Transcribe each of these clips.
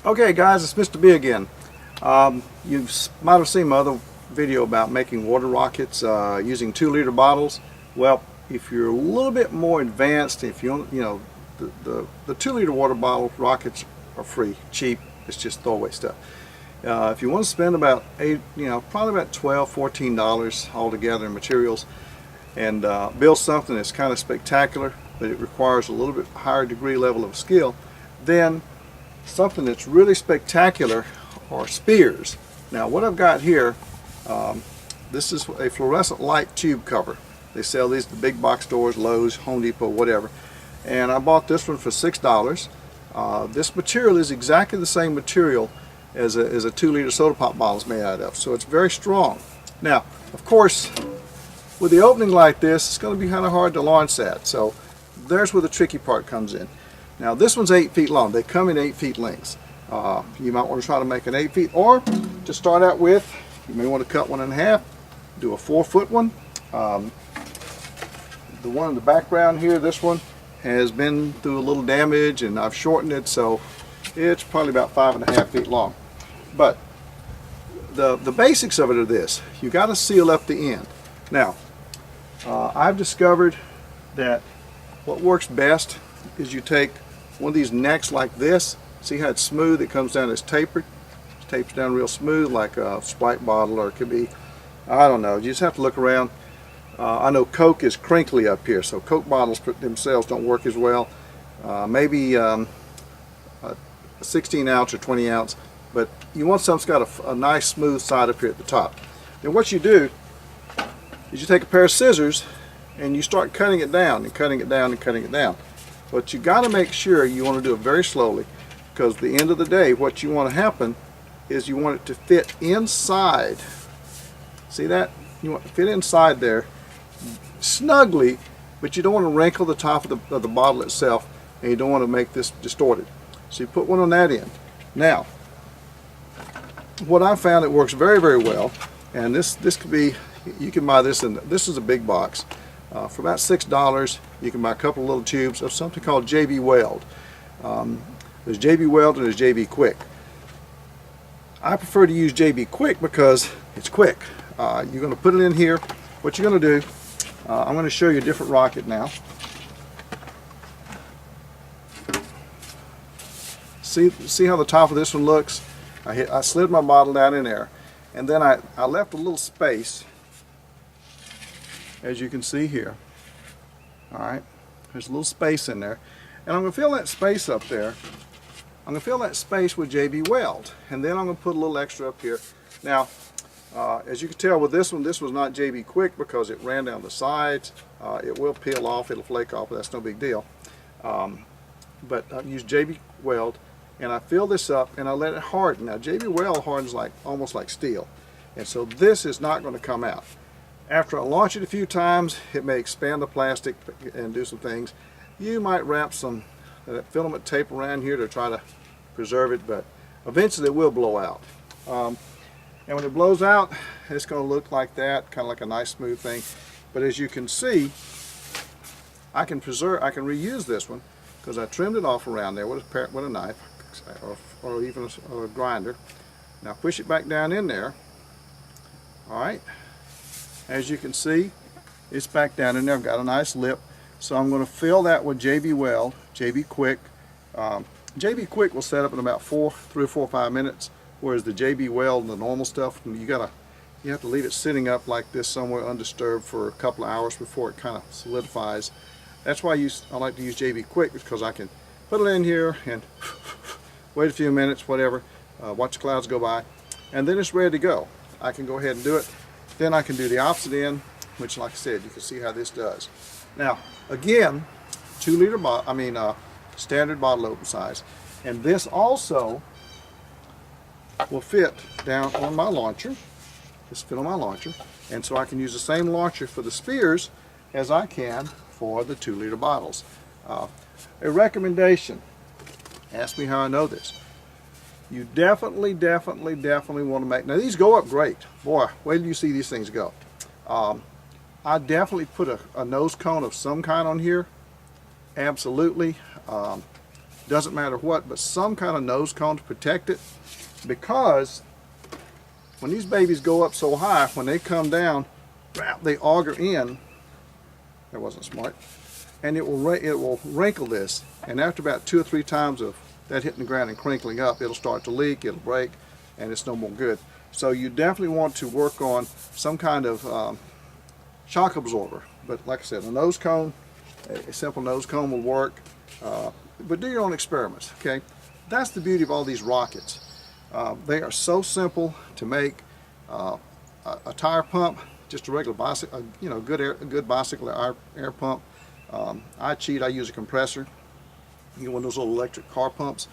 Okay guys, it's Mr. B again. You might have seen my other video about making water rockets using 2-liter bottles. Well, if you're a little bit more advanced, if you know, the 2-liter water bottle rockets are free, cheap, it's just throwaway stuff. If you want to spend about probably about $12–14 altogether in materials and build something that's kind of spectacular, but it requires a little bit higher degree level of skill, then something that's really spectacular are spears. Now what I've got here, this is a fluorescent light tube cover. They sell these at the big box stores, Lowe's, Home Depot, whatever. And I bought this one for $6. This material is exactly the same material as a 2-liter soda pop bottle is made out of, so it's very strong. Now, of course, with the opening like this, it's going to be kind of hard to launch that. So there's where the tricky part comes in. Now this one's 8 feet long. They come in 8 feet lengths. You might want to try to make an 8 feet, or to start out with, you may want to cut one in half, do a 4-foot one. The one in the background here, this one, has been through a little damage and I've shortened it, so it's probably about 5.5 feet long. But the basics of it are this: you got to seal up the end. Now, I've discovered that what works best is you take one of these necks like this. See how it's smooth? It comes down, it's tapered. It tapers down real smooth like a Sprite bottle, or it could be, I don't know, you just have to look around. I know Coke is crinkly up here, so Coke bottles themselves don't work as well. Maybe a 16 ounce or 20 ounce, but you want something that's got a nice smooth side up here at the top. Then what you do is you take a pair of scissors and you start cutting it down and cutting it down and cutting it down. But you got to make sure you want to do it very slowly, because at the end of the day what you want to happen is you want it to fit inside. See that? You want it to fit inside there snugly, but you don't want to wrinkle the top of the bottle itself, and you don't want to make this distorted. So you put one on that end. Now, what I found that works very, very well, and this could be, you can buy this, and this is a big box. For about $6, you can buy a couple of little tubes of something called JB Weld. There's JB Weld and there's JB Quick. I prefer to use JB Quick because it's quick. You're going to put it in here. What you're going to do, I'm going to show you a different rocket now. See how the top of this one looks? I slid my bottle down in there, and then I left a little space, as you can see here. Alright, there's a little space in there, and I'm going to fill that space up there. I'm going to fill that space with JB Weld, and then I'm going to put a little extra up here. Now, as you can tell with this one, this was not JB Quick because it ran down the sides. It will peel off, it'll flake off, but that's no big deal. But I've used JB Weld, and I fill this up and I let it harden. Now JB Weld hardens almost like steel, and so this is not going to come out. After I launch it a few times, it may expand the plastic and do some things. You might wrap some filament tape around here to try to preserve it, but eventually it will blow out. And when it blows out, it's going to look like that, kind of like a nice smooth thing. But as you can see, I can reuse this one because I trimmed it off around there with a knife or even a grinder. Now push it back down in there. All right. As you can see, it's back down in there. I've got a nice lip, so I'm going to fill that with JB Weld, JB Quick. JB Quick will set up in about 3 or 4 or 5 minutes, whereas the JB Weld and the normal stuff, you have to leave it sitting up like this somewhere undisturbed for a couple of hours before it kind of solidifies. That's why I like to use JB Quick, because I can put it in here and wait a few minutes, whatever, watch the clouds go by, and then it's ready to go. I can go ahead and do it. Then I can do the opposite end, which, like I said, you can see how this does. Now, again, 2-liter bottle, standard bottle open size, and this also will fit down on my launcher. This fit on my launcher, and so I can use the same launcher for the spears as I can for the 2-liter bottles. A recommendation. Ask me how I know this. You definitely want to make, now these go up great. Boy, wait till you see these things go. I definitely put a nose cone of some kind on here. Absolutely. doesn't matter what, but some kind of nose cone to protect it, because when these babies go up so high, when they come down, they auger in. That wasn't smart. And it will wrinkle this, and after about 2 or 3 times of that hitting the ground and crinkling up, it'll start to leak, it'll break, and it's no more good. So you definitely want to work on some kind of shock absorber. But like I said, a nose cone, a simple nose cone will work. But do your own experiments, okay? That's the beauty of all these rockets. They are so simple to make. A tire pump, just a regular bicycle, a good bicycle air pump. I cheat. I use a compressor. You know, one of those little electric car pumps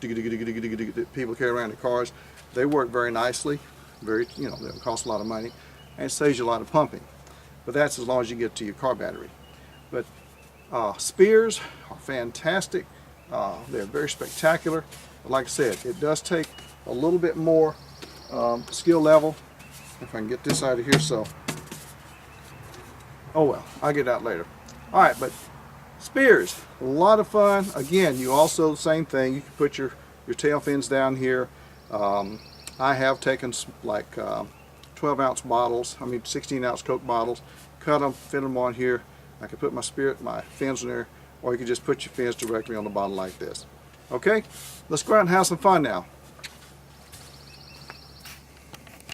that people carry around in cars. They work very nicely. They don't cost a lot of money, and it saves you a lot of pumping. But that's as long as you get to your car battery. But spears are fantastic. They're very spectacular. But like I said, it does take a little bit more skill level. If I can get this out of here, so. Oh well, I'll get it out later. All right, but spears, a lot of fun. Again, you also, same thing, you can put your tail fins down here. I have taken like 12-ounce bottles, 16-ounce Coke bottles, cut them, fit them on here. I could put my fins in there, or you could just put your fins directly on the bottle like this. Okay, let's go out and have some fun now.